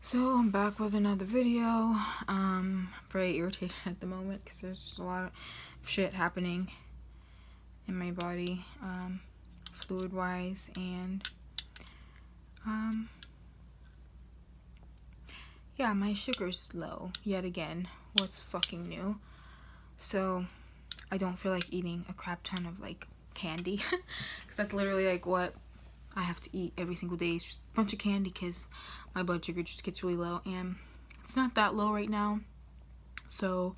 So I'm back with another video. Very irritated at the moment because there's just a lot of shit happening in my body, fluid wise, and yeah, my sugar's low yet again. What's fucking new? So I don't feel like eating a crap ton of like candy because that's literally like what I have to eat every single day. It's just a bunch of candy because my blood sugar just gets really low, and it's not that low right now. So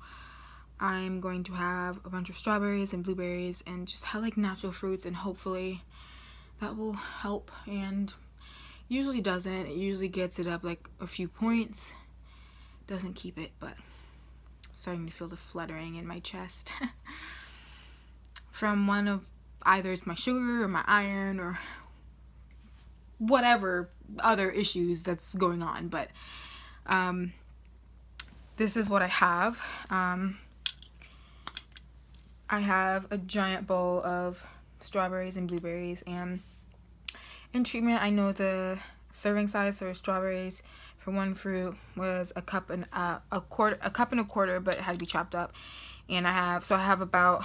I'm going to have a bunch of strawberries and blueberries and just have like natural fruits, and hopefully that will help. And usually doesn't. It usually gets it up like a few points. Doesn't keep it, but I'm starting to feel the fluttering in my chest from one of either it's my sugar or my iron or whatever other issues that's going on. But this is what I have. I have a giant bowl of strawberries and blueberries, and in treatment I know the serving size for strawberries for one fruit was a cup and a quarter, but it had to be chopped up. And I have about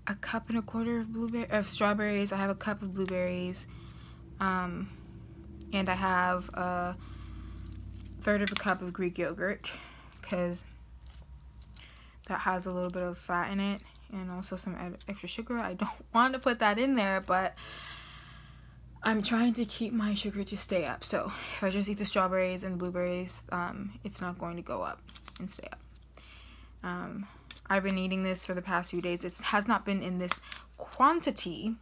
a cup and a quarter of strawberries. I have a cup of blueberries, and I have a third of a cup of Greek yogurt because that has a little bit of fat in it and also some extra sugar. I don't want to put that in there, but I'm trying to keep my sugar to stay up. So if I just eat the strawberries and blueberries, it's not going to go up and stay up. I've been eating this for the past few days. It has not been in this quantity,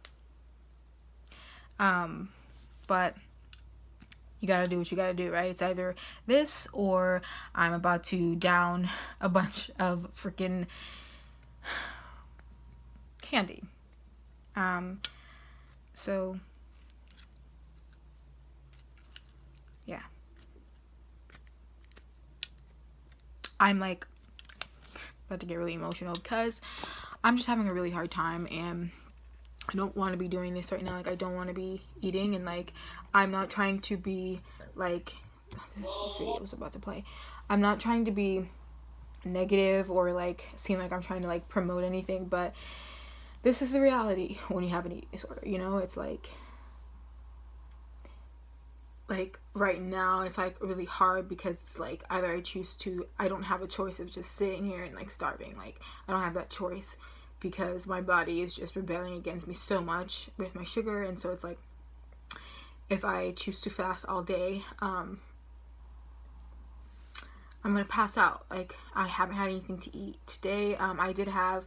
but you gotta do what you gotta do, right? It's either this or I'm about to down a bunch of freaking candy. So yeah, I'm like about to get really emotional because I'm just having a really hard time, and I don't want to be doing this right now. Like, I don't want to be eating, and like I'm not trying to be like, this video is about to play. I'm not trying to be negative or like seem like I'm trying to like promote anything, but this is the reality when you have an eating disorder, you know? It's like right now it's like really hard because it's like either I don't have a choice of just sitting here and like starving. Like, I don't have that choice because my body is just rebelling against me so much with my sugar. And so it's like, if I choose to fast all day, I'm gonna pass out. Like, I haven't had anything to eat today. I did have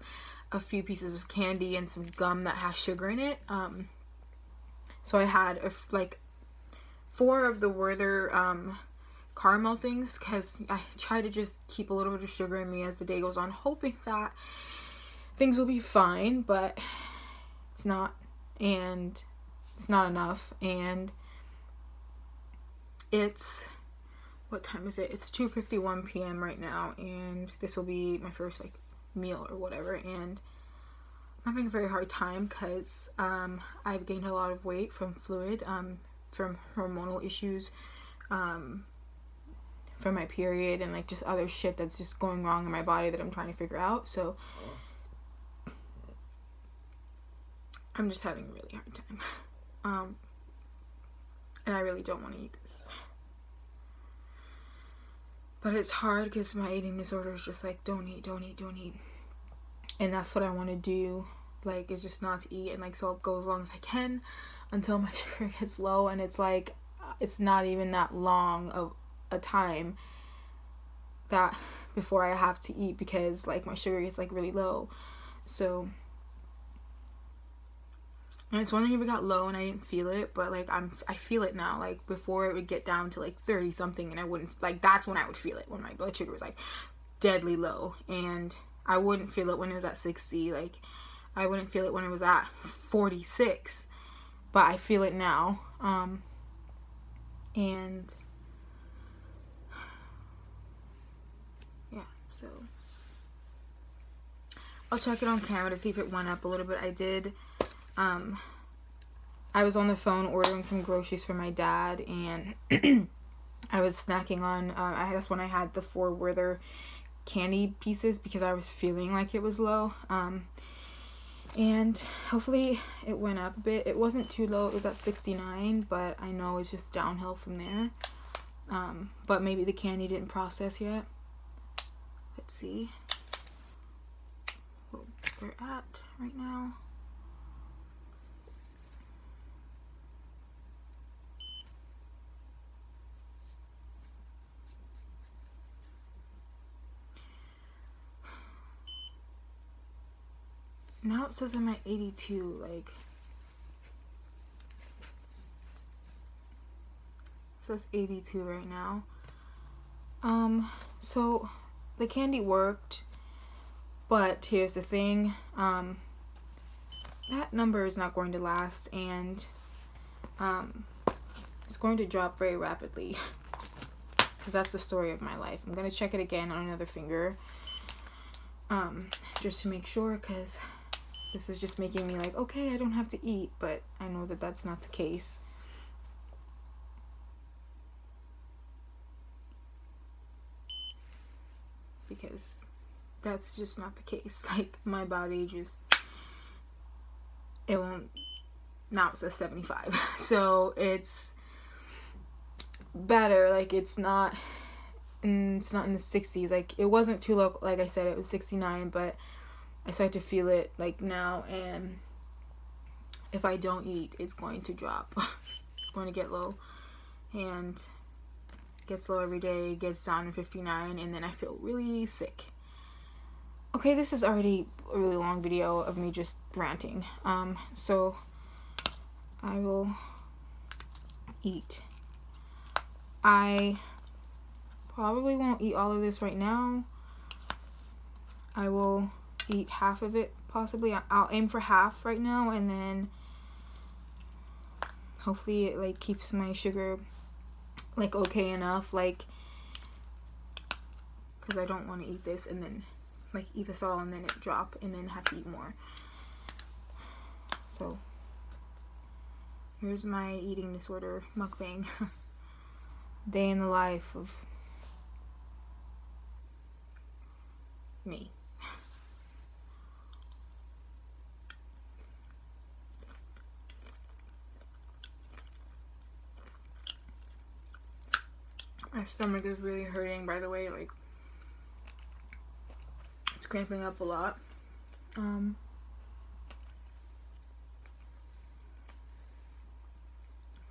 a few pieces of candy and some gum that has sugar in it. So I had like 4 of the Werther caramel things because I try to just keep a little bit of sugar in me as the day goes on, hoping that things will be fine, but it's not, and it's not enough. And it's, what time is it? It's 2:51 p.m. right now, and this will be my first like meal or whatever, and I'm having a very hard time because I've gained a lot of weight from fluid, from hormonal issues, from my period, and like just other shit that's just going wrong in my body that I'm trying to figure out. So I'm just having a really hard time, and I really don't want to eat this, but it's hard because my eating disorder is just like, don't eat, and that's what I want to do. Like, is just not to eat, and like, so I'll go as long as I can until my sugar gets low. And it's like, it's not even that long of a time that before I have to eat because like my sugar gets like really low. So, and it's one thing if it got low and I didn't feel it, but like I feel it now. Like, before it would get down to like 30 something and I wouldn't, like, that's when I would feel it, when my blood sugar was like deadly low, and I wouldn't feel it when it was at 60. Like, I wouldn't feel it when it was at 46, but I feel it now. And yeah, so I'll check it on camera to see if it went up a little bit. I did I was on the phone ordering some groceries for my dad, and I was snacking on, that's when I had the 4 Werther candy pieces because I was feeling like it was low. And hopefully it went up a bit. It wasn't too low. It was at 69, but I know it's just downhill from there. But maybe the candy didn't process yet. Let's see what we're at right now. Now it says I'm at 82, like, it says 82 right now. So the candy worked, but here's the thing, that number is not going to last, and it's going to drop very rapidly, because that's the story of my life. I'm going to check it again on another finger, just to make sure, because this is just making me like, okay, I don't have to eat, but I know that that's not the case. Because that's just not the case. Like, my body just, it won't, now it says 75. So it's better. Like, it's not in the 60s. Like, it wasn't too low. Like I said, it was 69, but I start to feel it like now, and if I don't eat, it's going to drop. It's going to get low, and gets low every day, gets down to 59, and then I feel really sick. Okay, this is already a really long video of me just ranting. So I will eat. I probably won't eat all of this right now. I will eat half of it, possibly. I'll aim for half right now, and then hopefully it like keeps my sugar like okay enough, like, because I don't want to eat this and then like eat this all and then it drop and then have to eat more. So here's my eating disorder mukbang. Day in the life of me. My stomach is really hurting, by the way, like, it's cramping up a lot.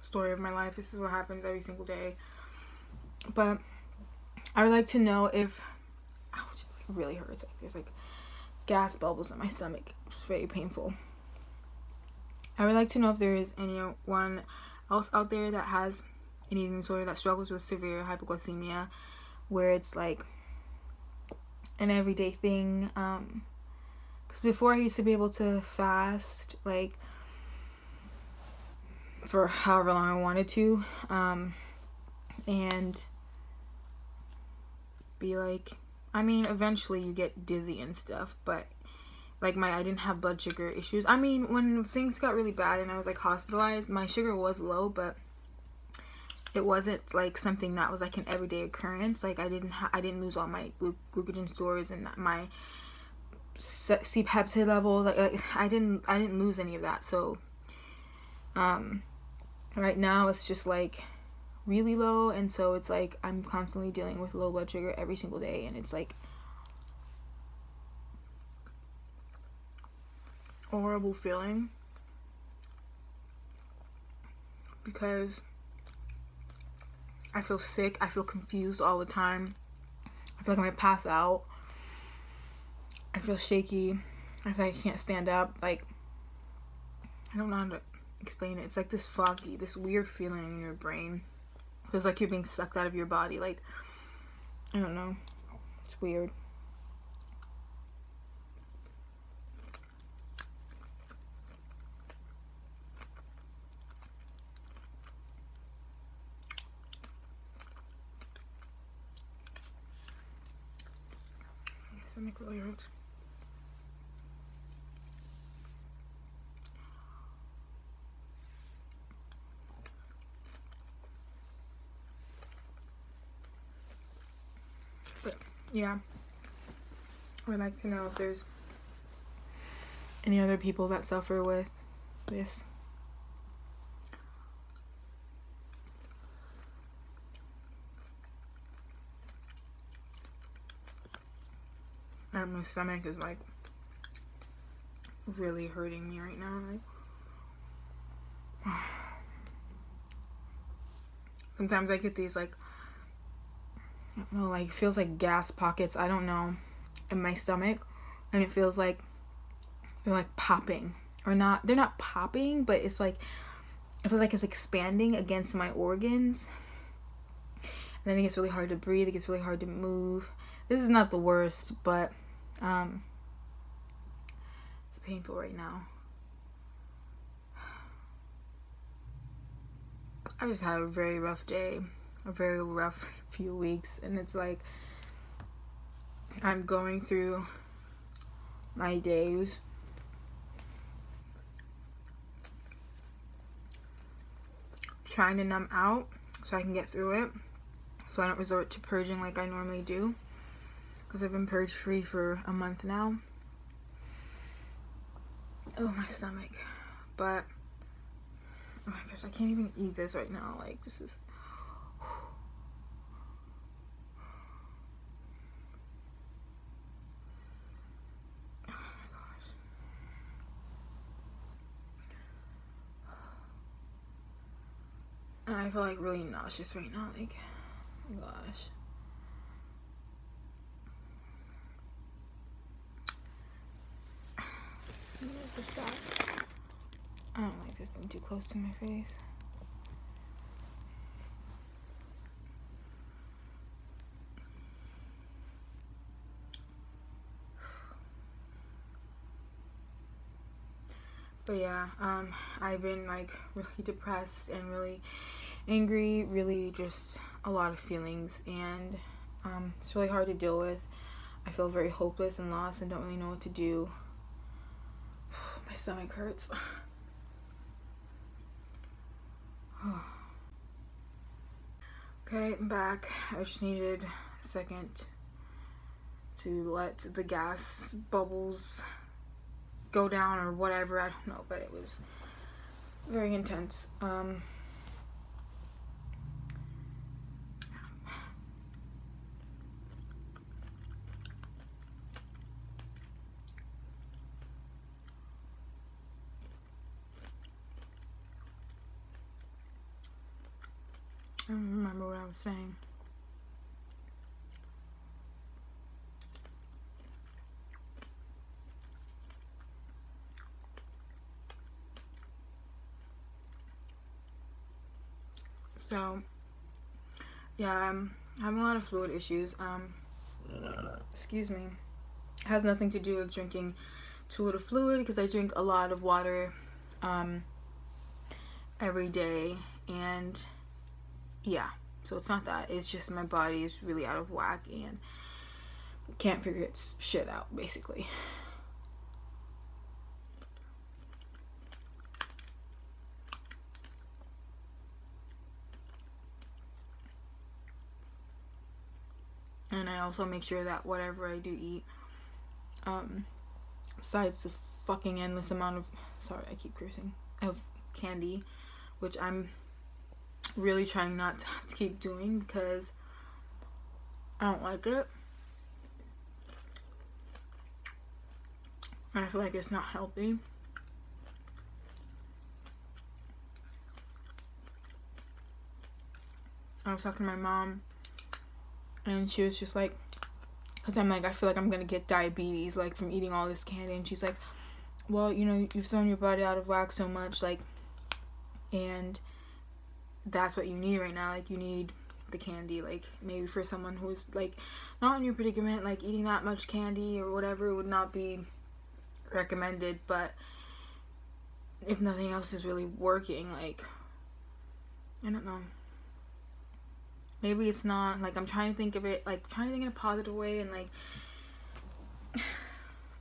Story of my life. This is what happens every single day. But I would like to know if, ouch, it really hurts. Like, there's like gas bubbles in my stomach. It's very painful. I would like to know if there is anyone else out there that has an eating disorder that struggles with severe hypoglycemia, where it's like an everyday thing. Because before I used to be able to fast like for however long I wanted to, and be like, I mean, eventually you get dizzy and stuff, but like I didn't have blood sugar issues. I mean, when things got really bad and I was like hospitalized, my sugar was low, but it wasn't like something that was like an everyday occurrence. Like, I didn't lose all my glucogen stores and my C-peptide level. Like I didn't lose any of that. So right now it's just like really low, and so it's like I'm constantly dealing with low blood sugar every single day, and it's like a horrible feeling because I feel sick, I feel confused all the time, I feel like I'm gonna pass out, I feel shaky, I feel like I can't stand up. Like, I don't know how to explain it. It's like this foggy, this weird feeling in your brain. It feels like you're being sucked out of your body. Like, I don't know. It's weird. My stomach really hurts. yeah, I would like to know if there's any other people that suffer with this. And my stomach is like really hurting me right now. Like, sometimes I get these like, I don't know, like feels like gas pockets, I don't know, in my stomach, and it feels like they're like popping, or not, they're not popping, but it's like, I feel like it's expanding against my organs, and then it gets really hard to breathe, it gets really hard to move. This is not the worst, but it's painful right now. I just had a very rough day, a very rough few weeks, and it's like I'm going through my days trying to numb out so I can get through it, so I don't resort to purging like I normally do, because I've been purge free for a month now. Oh, my stomach. But oh my gosh, I can't even eat this right now. Like, this is, oh my gosh. And I feel like really nauseous right now. Like, oh my gosh. Let me move this back. I don't like this being too close to my face. But yeah, I've been like really depressed and really angry, really just a lot of feelings, and it's really hard to deal with. I feel very hopeless and lost and don't really know what to do. My stomach hurts. Okay, I'm back. I just needed a second to let the gas bubbles go down or whatever, I don't know, but it was very intense. I don't remember what I was saying. So, yeah, I'm having a lot of fluid issues. Excuse me. It has nothing to do with drinking too little fluid, because I drink a lot of water every day, and yeah, so it's not that. It's just my body is really out of whack and can't figure its shit out, basically. And I also make sure that whatever I do eat, besides the fucking endless amount of, sorry, I keep cursing, of candy, which I'm really trying not to have to keep doing because I don't like it. And I feel like it's not healthy. I was talking to my mom, and she was just like, because I'm like, I feel like I'm gonna get diabetes, like, from eating all this candy. And she's like, well, you know, you've thrown your body out of whack so much, like, and that's what you need right now. Like, you need the candy. Like, maybe for someone who's, like, not in your predicament, like, eating that much candy or whatever would not be recommended. But if nothing else is really working, like, I don't know. Maybe it's not, like, I'm trying to think of it, like, trying to think in a positive way, and, like,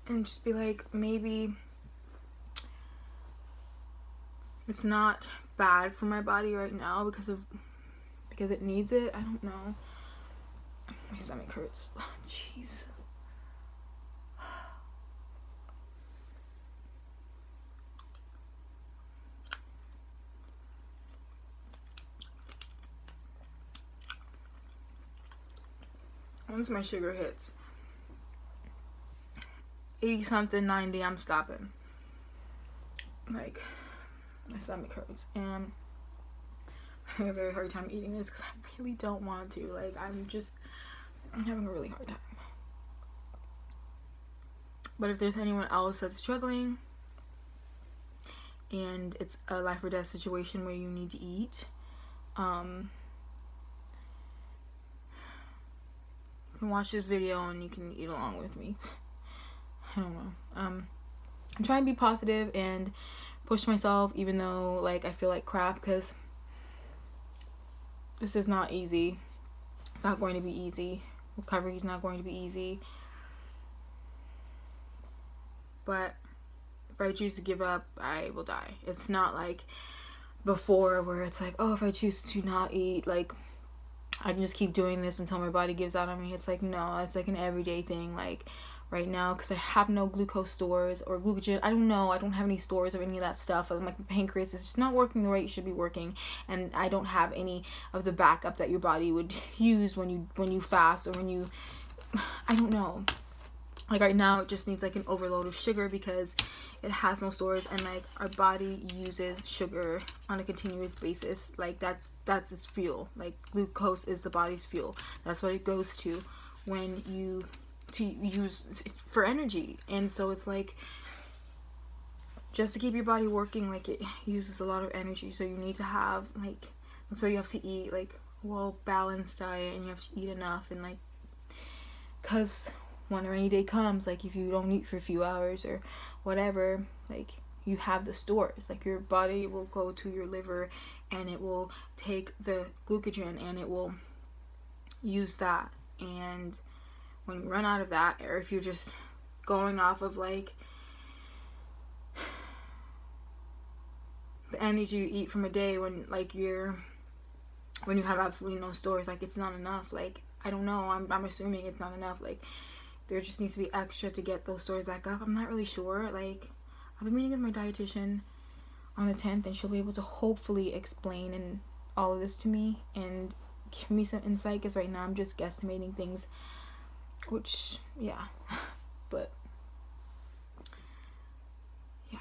and just be like, maybe it's not bad for my body right now because it needs it. I don't know. My stomach hurts. Jeez. Once my sugar hits 80 something, 90, I'm stopping. Like, my stomach hurts, and I have a very hard time eating this because I really don't want to. Like, I'm having a really hard time. But if there's anyone else that's struggling and it's a life or death situation where you need to eat, you can watch this video and you can eat along with me. I don't know. I'm trying to be positive and push myself, even though like I feel like crap, because this is not easy. It's not going to be easy. Recovery is not going to be easy. But if I choose to give up, I will die. It's not like before where it's like, oh, if I choose to not eat, like I can just keep doing this until my body gives out on me. It's like, no, it's like an everyday thing. Like right now, because I have no glucose stores or glucogen, I don't know, I don't have any stores of any of that stuff. My pancreas is just not working the way it should be working, and I don't have any of the backup that your body would use when you fast, or when you, I don't know. Like right now, it just needs like an overload of sugar because it has no stores, and like our body uses sugar on a continuous basis. Like that's its fuel. Like glucose is the body's fuel. That's what it goes to when you use for energy. And so it's like, just to keep your body working, like it uses a lot of energy. So you need to have like, so you have to eat like well balanced diet, and you have to eat enough, and like, cause when a rainy day comes, like if you don't eat for a few hours or whatever, like you have the stores. Like your body will go to your liver and it will take the glucogen and it will use that. And when you run out of that, or if you're just going off of like the energy you eat from a day, when you have absolutely no stores, like it's not enough. Like I don't know, I'm assuming it's not enough. Like there just needs to be extra to get those stores back up. I'm not really sure. Like I've been meeting with my dietitian on the 10th, and she'll be able to hopefully explain and all of this to me and give me some insight, because right now I'm just guesstimating things, which yeah. But yeah.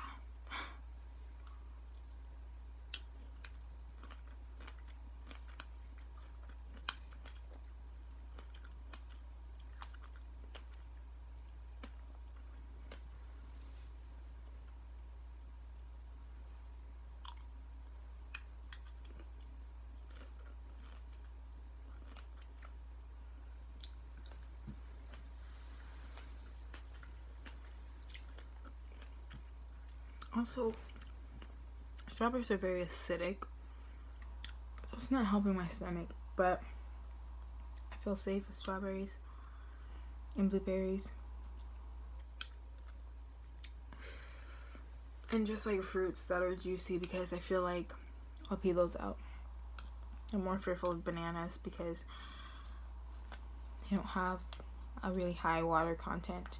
Also, strawberries are very acidic, so it's not helping my stomach, but I feel safe with strawberries and blueberries. And just like fruits that are juicy, because I feel like I'll pee those out. I'm more fearful of bananas because they don't have a really high water content.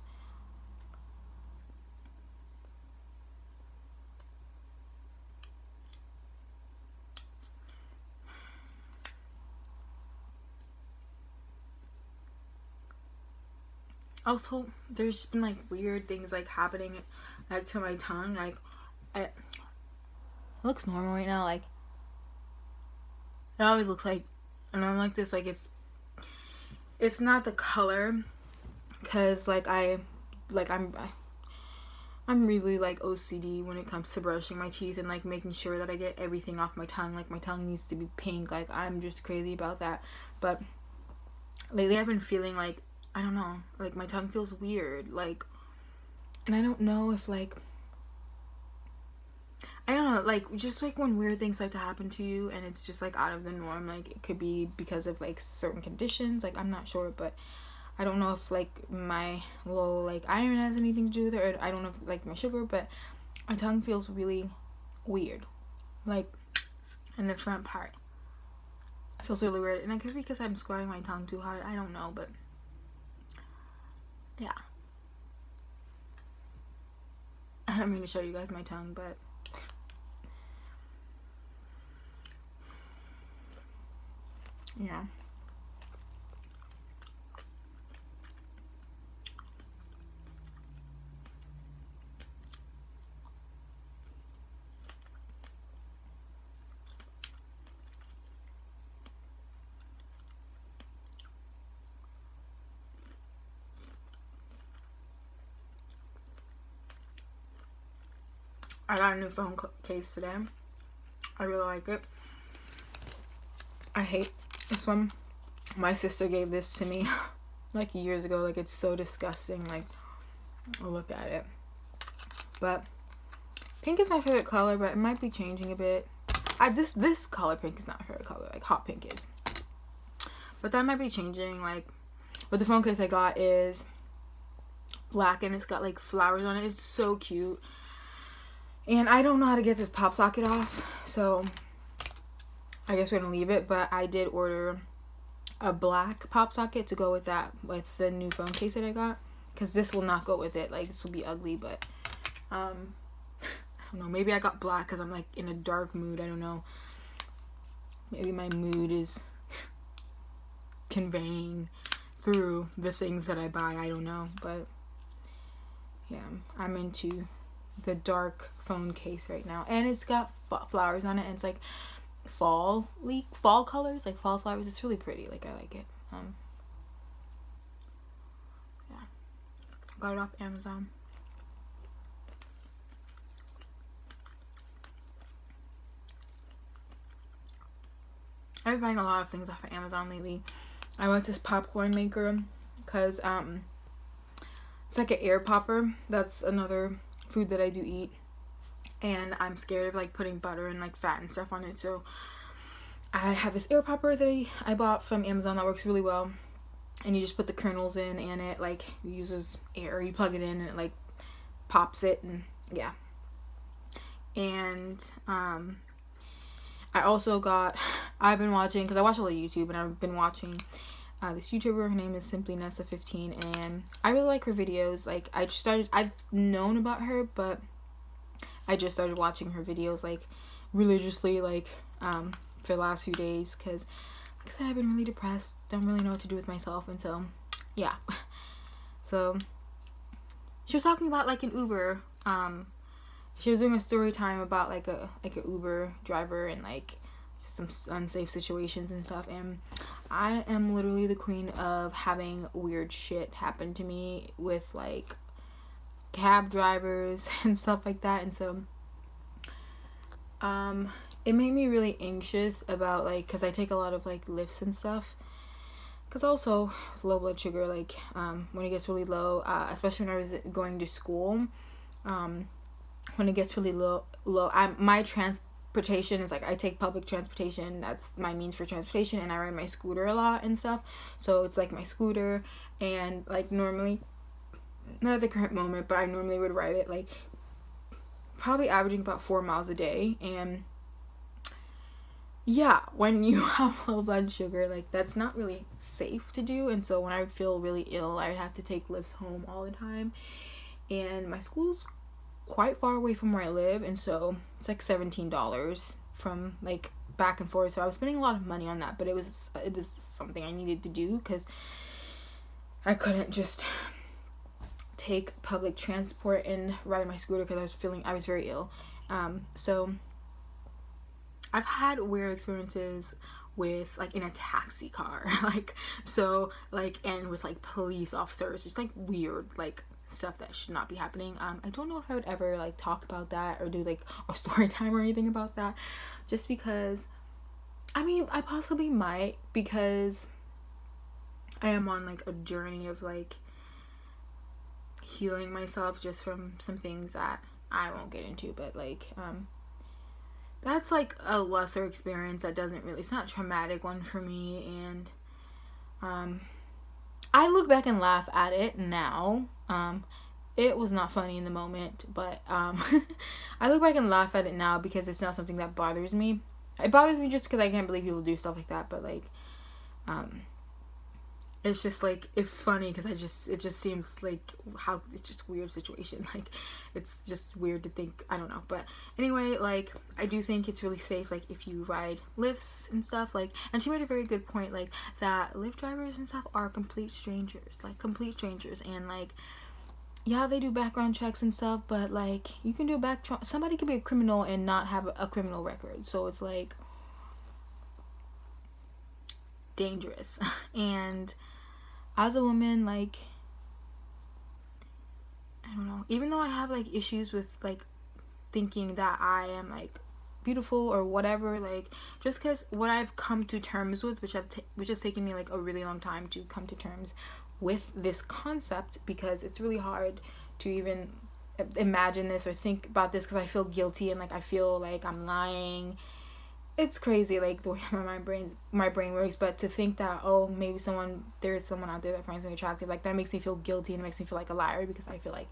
Also, there's been like weird things like happening like to my tongue. Like it looks normal right now. Like it always looks like, and I'm like this. Like it's not the color, because like I'm really like OCD when it comes to brushing my teeth and like making sure that I get everything off my tongue. Like my tongue needs to be pink. Like I'm just crazy about that. But lately I've been feeling like, I don't know, like my tongue feels weird, like, and I don't know if like, I don't know, like just like when weird things like to happen to you and it's just like out of the norm. Like it could be because of like certain conditions, like I'm not sure, but I don't know if like my low like iron has anything to do with it, or I don't know if like my sugar, but my tongue feels really weird, like in the front part. It feels really weird, and it could be because I'm squaring my tongue too hard. I don't know, but yeah. I don't mean to show you guys my tongue, but yeah. I got a new phone case today. I really like it. I hate this one. My sister gave this to me like years ago. Like, it's so disgusting. Like, look at it. But pink is my favorite color, but it might be changing a bit. This color pink is not my favorite color. Like, hot pink is. But that might be changing. Like, but the phone case I got is black, and it's got like flowers on it. It's so cute. And I don't know how to get this pop socket off, so I guess we're gonna leave it. But I did order a black pop socket to go with that, with the new phone case that I got, because this will not go with it. Like, this will be ugly. But I don't know, maybe I got black because I'm like in a dark mood. I don't know, maybe my mood is conveying through the things that I buy. I don't know, but yeah, I'm into the dark phone case right now, and it's got flowers on it, and it's like fall colors, like fall flowers. It's really pretty. Like, I like it. Yeah, got it off Amazon. I've been buying a lot of things off of Amazon lately. I bought this popcorn maker because it's like an air popper. That's another food that I do eat, and I'm scared of like putting butter and like fat and stuff on it. So I have this air popper that I bought from Amazon that works really well, and you just put the kernels in, and it like uses air. You plug it in, and it like pops it, and yeah. And I've been watching, because I watch a lot of YouTube, and I've been watching this YouTuber. Her name is Simply Nessa15, and I really like her videos. Like, I've known about her, but I just started watching her videos like religiously, like for the last few days, because like I said, I've been really depressed, don't really know what to do with myself, and so yeah. So she was talking about like an Uber. She was doing a story time about like a Uber driver and like some unsafe situations and stuff, and I am literally the queen of having weird shit happen to me with like cab drivers and stuff like that. And so it made me really anxious about, like, because I take a lot of like lifts and stuff, because also with low blood sugar, like when it gets really low, especially when I was going to school, when it gets really low, my transportation is like, I take public transportation. That's my means for transportation, and I ride my scooter a lot and stuff. So it's like my scooter, and like normally, not at the current moment, but I normally would ride it like probably averaging about 4 miles a day. And yeah, when you have low blood sugar, like, that's not really safe to do. And so when I would feel really ill, I would have to take lifts home all the time, and my school's quite far away from where I live, and so it's like $17 from like back and forth. So I was spending a lot of money on that, but it was something I needed to do, because I couldn't just take public transport and ride my scooter, because I was very ill. So I've had weird experiences with like in a taxi car, like, so like, and with like police officers, just like weird like stuff that should not be happening. I don't know if I would ever like talk about that or do like a story time or anything about that, just because, I mean, I possibly might, because I am on like a journey of like healing myself just from some things that I won't get into, but like that's like a lesser experience that doesn't really, it's not a traumatic one for me. And I look back and laugh at it now. It was not funny in the moment, but I look back and laugh at it now, because it's not something that bothers me. It bothers me just because I can't believe people do stuff like that, but like, it's just like, it's funny because it just seems like how it's just a weird situation. Like, it's just weird to think, I don't know. But anyway, like, I do think it's really safe, like, if you ride lifts and stuff, like, and she made a very good point, like, that Lyft drivers and stuff are complete strangers, like, complete strangers, and like, yeah, they do background checks and stuff, but like, you can do somebody could be a criminal and not have a criminal record, so it's like dangerous. And as a woman, like, I don't know, even though I have like issues with like thinking that I am like beautiful or whatever, like, just because what I've come to terms with, which has taken me like a really long time to come to terms with this concept, because it's really hard to even imagine this or think about this, because I feel guilty and like I feel like I'm lying. It's crazy, like, the way my brain works. But to think that, oh, maybe there's someone out there that finds me attractive, like, that makes me feel guilty and makes me feel like a liar, because I feel like,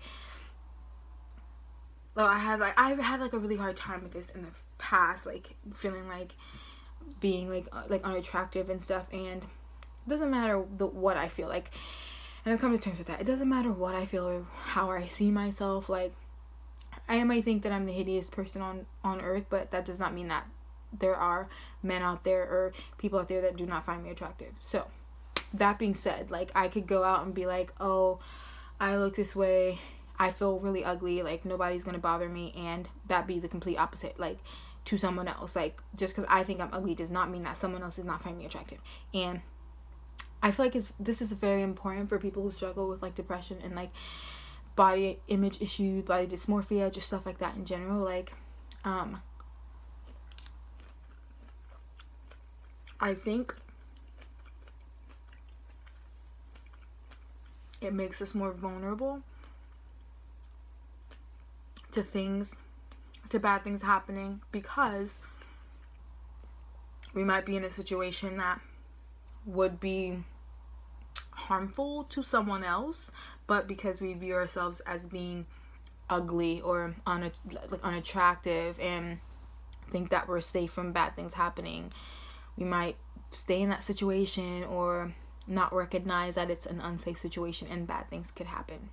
well, I've had like a really hard time with this in the past, like feeling like being like unattractive and stuff. And it doesn't matter what I feel like, and I've come to terms with that. It doesn't matter what I feel or how I see myself. Like, I might think that I'm the hideous person on earth, but that does not mean that there are men out there or people out there that do not find me attractive. So that being said, like, I could go out and be like, oh, I look this way, I feel really ugly, like, nobody's gonna bother me, and that be the complete opposite, like, to someone else. Like, just because I think I'm ugly does not mean that someone else is not finding me attractive. And I feel like this is very important for people who struggle with like depression and like body image issues, body dysmorphia, just stuff like that in general. Like, I think it makes us more vulnerable to bad things happening, because we might be in a situation that would be harmful to someone else, but because we view ourselves as being ugly or unattractive and think that we're safe from bad things happening, we might stay in that situation or not recognize that it's an unsafe situation and bad things could happen.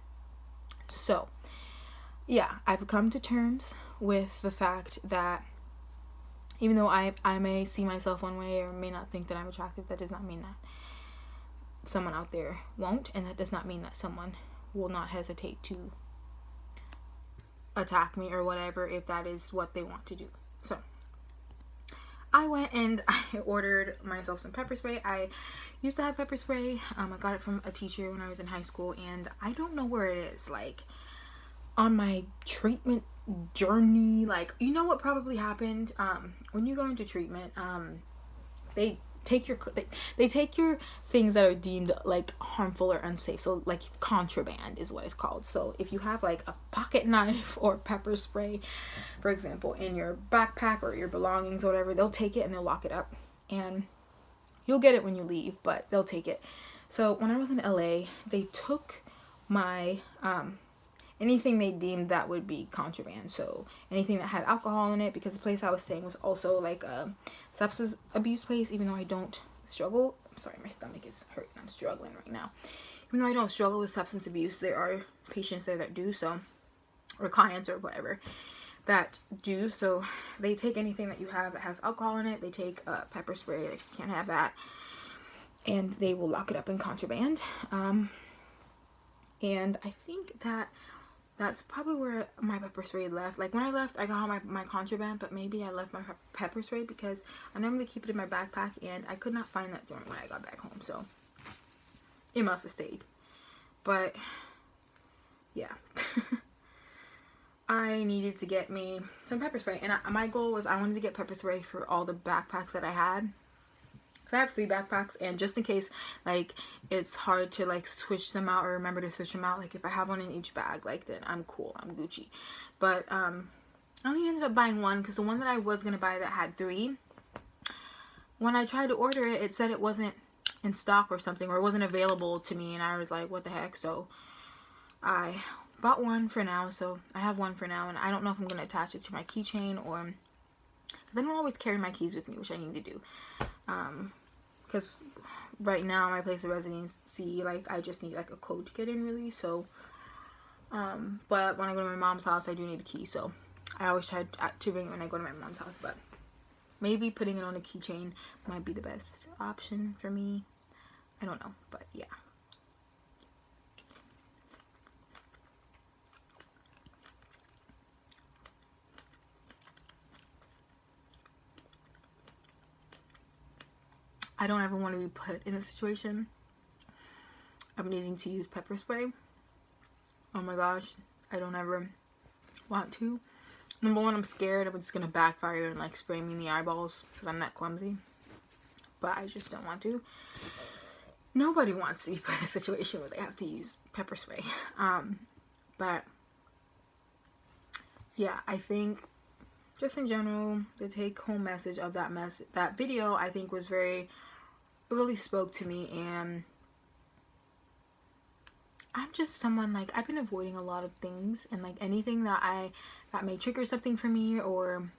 So yeah, I've come to terms with the fact that even though I may see myself one way or may not think that I'm attractive, that does not mean that someone out there won't, and that does not mean that someone will not hesitate to attack me or whatever if that is what they want to do. So I went and I ordered myself some pepper spray. I used to have pepper spray. I got it from a teacher when I was in high school, and I don't know where it is. Like, on my treatment journey, like, you know what probably happened? When you go into treatment, they take your things that are deemed like harmful or unsafe. So like contraband is what it's called. So if you have like a pocket knife or pepper spray, for example, in your backpack or your belongings or whatever, they'll take it and they'll lock it up, and you'll get it when you leave, but they'll take it. So when I was in LA, they took my anything they deemed that would be contraband. So anything that had alcohol in it, because the place I was staying was also like a substance abuse place, even though I don't struggle. I'm sorry, my stomach is hurting. I'm struggling right now. Even though I don't struggle with substance abuse, there are patients there that do, so, or clients or whatever that do. So they take anything that you have that has alcohol in it. They take pepper spray, like, you can't have that, and they will lock it up in contraband. And I think that's probably where my pepper spray left. Like, when I left, I got all my contraband, but maybe I left my pepper spray, because I normally keep it in my backpack, and I could not find that during when I got back home, so it must have stayed. But yeah. I needed to get me some pepper spray, and my goal was I wanted to get pepper spray for all the backpacks that I had. I have 3 backpacks, and just in case, like, it's hard to, like, switch them out or remember to switch them out, like, if I have one in each bag, like, then I'm cool, I'm Gucci. But, I only ended up buying 1, because the one that I was going to buy that had 3, when I tried to order it, it said it wasn't in stock or something, or it wasn't available to me, and I was like, what the heck? So I bought 1 for now, so I have 1 for now, and I don't know if I'm going to attach it to my keychain, or, because I don't always carry my keys with me, which I need to do. Because right now my place of residency, like, I just need like a code to get in, really. So but when I go to my mom's house, I do need a key, so I always try to bring it when I go to my mom's house. But maybe putting it on a keychain might be the best option for me. I don't know, but yeah. I don't ever want to be put in a situation of needing to use pepper spray. Oh my gosh, I don't ever want to. Number one, I'm scared of it's gonna backfire and like spray me in the eyeballs because I'm that clumsy. But I just don't want to. Nobody wants to be put in a situation where they have to use pepper spray. But yeah, I think just in general, the take-home message of that video, I think was it really spoke to me. And I'm just someone, like, I've been avoiding a lot of things, and like anything that may trigger something for me, or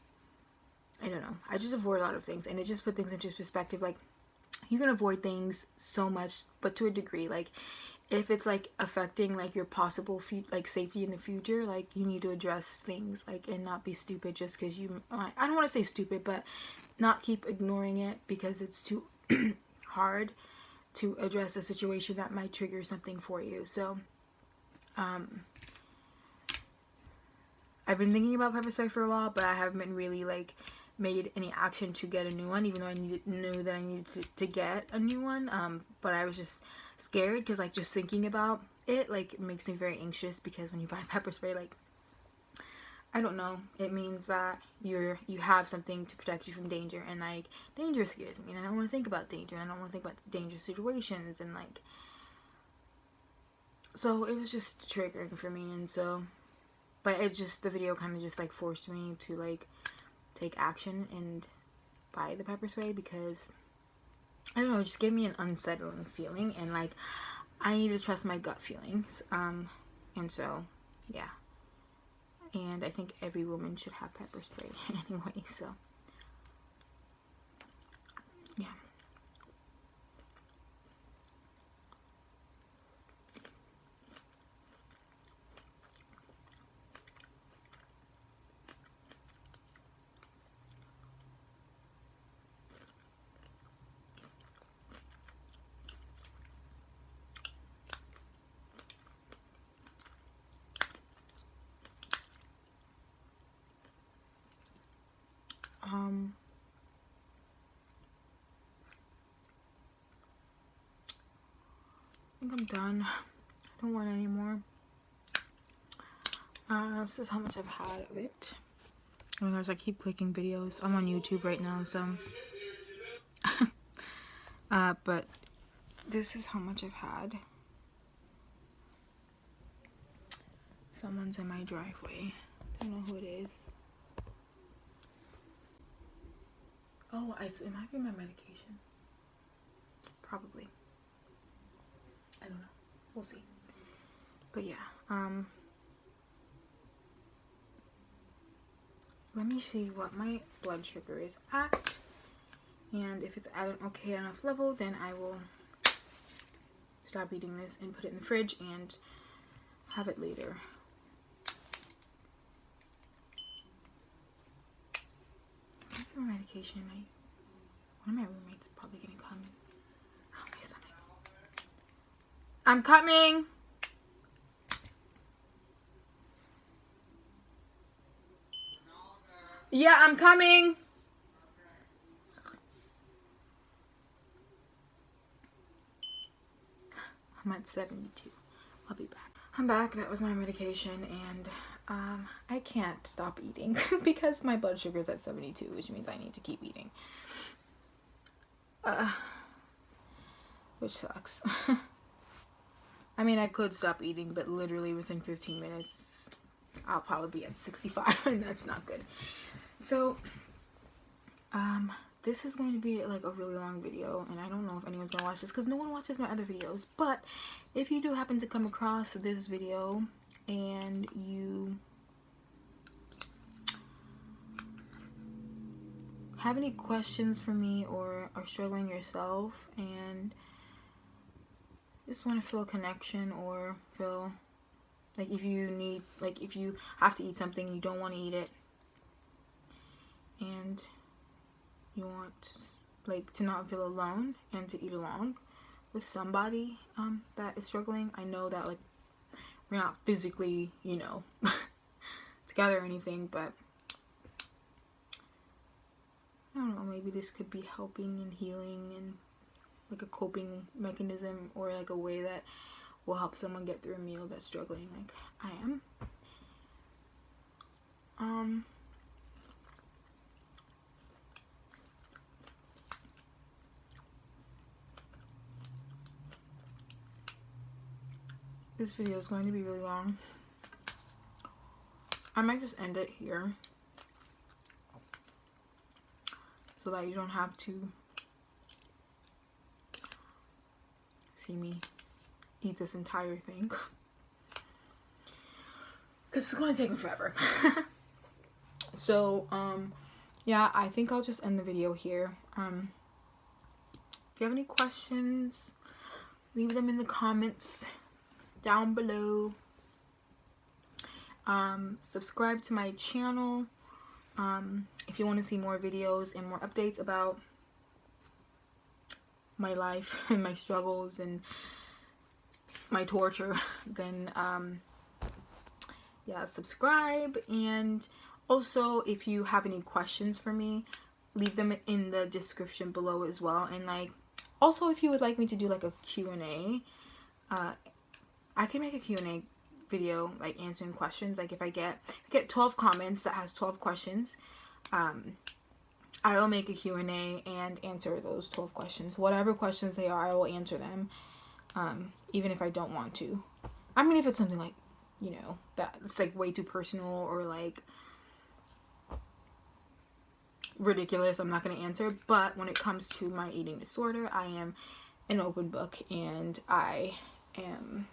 I don't know, I just avoid a lot of things, and it just put things into perspective. Like, you can avoid things so much, but to a degree. Like, if it's like affecting like your possible like safety in the future, like, you need to address things, like, and not be stupid just because you, I don't want to say stupid, but not keep ignoring it because it's too hard to address a situation that might trigger something for you. So I've been thinking about pepper spray for a while, but I haven't been really like made any action to get a new one, even though I knew that I needed to get a new one. But I was just scared because, like, just thinking about it, like, it makes me very anxious, because when you buy pepper spray, like, I don't know, it means that you have something to protect you from danger, and like, danger scares me, and I don't want to think about danger, and I don't want to think about dangerous situations, and like, so it was just triggering for me. And so, but it just, the video kind of just like forced me to like take action and buy the pepper spray, because I don't know, it just gave me an unsettling feeling, and like, I need to trust my gut feelings. And so yeah, and I think every woman should have pepper spray anyway, so yeah. I think I'm done. I don't want any more. This is how much I've had of it. Oh my gosh, I keep clicking videos. I'm on YouTube right now, so but this is how much I've had. Someone's in my driveway. I don't know who it is. Oh, it might be my medication. Probably. I don't know. We'll see. But yeah, let me see what my blood sugar is at. And if it's at an okay enough level, then I will stop eating this and put it in the fridge and have it later. My medication, one of my roommates is probably gonna come. Oh, my stomach. I'm coming. Yeah, I'm coming. I'm at 72. I'll be back. I'm back. That was my medication, and I can't stop eating because my blood sugar is at 72, which means I need to keep eating. Which sucks. I mean, I could stop eating, but literally within 15 minutes, I'll probably be at 65, and that's not good. So, this is going to be like a really long video, and I don't know if anyone's gonna watch this because no one watches my other videos. But if you do happen to come across this video and you have any questions for me or are struggling yourself and just want to feel a connection, or feel like if you have to eat something and you don't want to eat it and you want like to not feel alone and to eat along with somebody that is struggling. I know that like we're not physically, you know, together or anything, but I don't know, maybe this could be helping and healing and like a coping mechanism, or like a way that will help someone get through a meal that's struggling like I am. This video is going to be really long. I might just end it here so that you don't have to see me eat this entire thing, because it's going to take me forever. So yeah, I think I'll just end the video here. If you have any questions, leave them in the comments down below. Subscribe to my channel if you want to see more videos and more updates about my life and my struggles and my torture. Then yeah, subscribe. And also, if you have any questions for me, leave them in the description below as well. And like, also, if you would like me to do like a Q&A, I can make a Q&A video, like answering questions. Like if I get 12 comments that has 12 questions, I will make a Q&A and answer those 12 questions. Whatever questions they are, I will answer them, even if I don't want to. I mean, if it's something like, you know, that's like way too personal or like ridiculous, I'm not going to answer. But when it comes to my eating disorder, I am an open book, and I am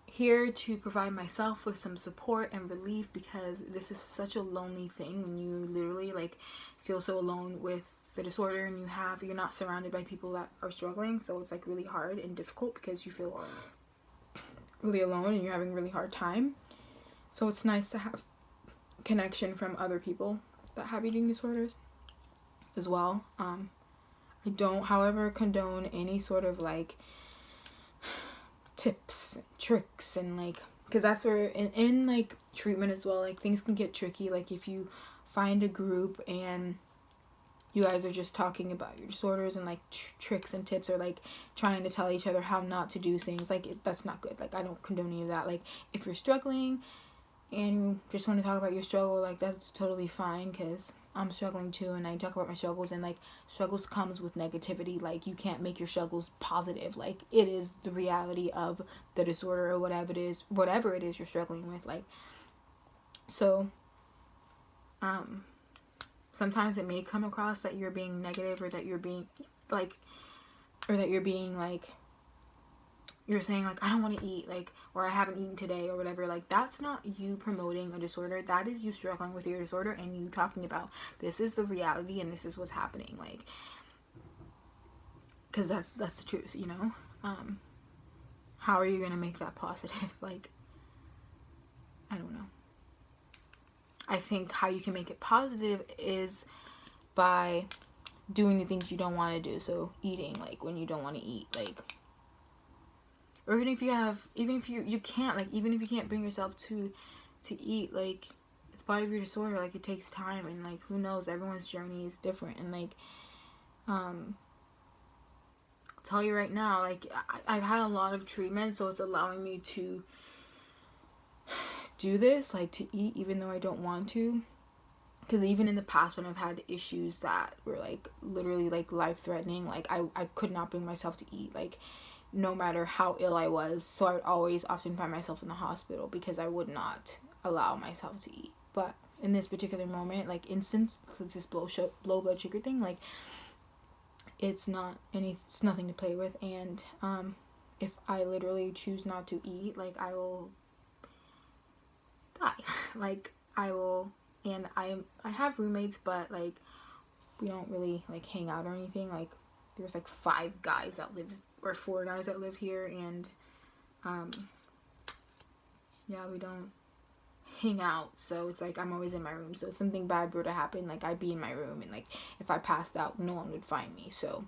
here to provide myself with some support and relief, because this is such a lonely thing when you literally like feel so alone with the disorder, and you're not surrounded by people that are struggling. So it's like really hard and difficult because you feel really alone and you're having a really hard time. So it's nice to have connection from other people that have eating disorders as well. I don't, however, condone any sort of like tips and tricks, and like, because that's where in like treatment as well, like things can get tricky. Like if you find a group and you guys are just talking about your disorders and like tricks and tips, or like trying to tell each other how not to do things, like that's not good. Like I don't condone any of that. Like if you're struggling and you just want to talk about your struggle, like that's totally fine, because I'm struggling too, and I talk about my struggles, and like struggles comes with negativity. Like you can't make your struggles positive. Like it is the reality of the disorder or whatever it is you're struggling with. Like, so sometimes it may come across that you're being negative, or that you're being like, you're saying like, I don't want to eat, like, or I haven't eaten today, or whatever. Like that's not you promoting a disorder. That is you struggling with your disorder, and you talking about, this is the reality and this is what's happening. Like, because that's the truth, you know. How are you gonna make that positive? Like, I don't know. I think how you can make it positive is by doing the things you don't want to do. So eating, like when you don't want to eat, like, or even if you can't bring yourself to eat, like it's part of your disorder. Like it takes time, and like who knows, everyone's journey is different. And like I'll tell you right now, like I've had a lot of treatment, so it's allowing me to do this, like to eat even though I don't want to. Because even in the past when I've had issues that were like literally like life-threatening, like I could not bring myself to eat, like no matter how ill I was. So I would always often find myself in the hospital because I would not allow myself to eat. But in this particular moment, like instance, this low blood sugar thing, like it's nothing to play with. And if I literally choose not to eat, like I will die. Like I will. And I have roommates, but like we don't really like hang out or anything. Like there's like 5 guys that live, or 4 guys that live here, and yeah, we don't hang out. So it's like I'm always in my room. So if something bad were to happen, like I'd be in my room, and like if I passed out, no one would find me. So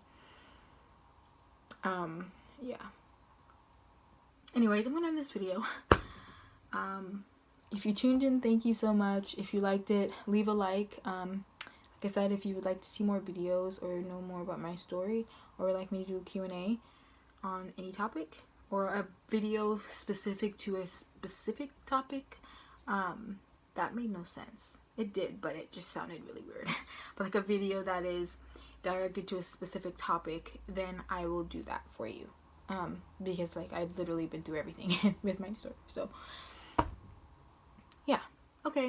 yeah. Anyways, I'm gonna end this video. If you tuned in, thank you so much. If you liked it, leave a like. Like I said, if you would like to see more videos or know more about my story, or would like me to do a Q&A on any topic, or a video specific to a specific topic, that made no sense. It did, but it just sounded really weird. But like a video that is directed to a specific topic, then I will do that for you. Because like I've literally been through everything with my disorder. So yeah, okay.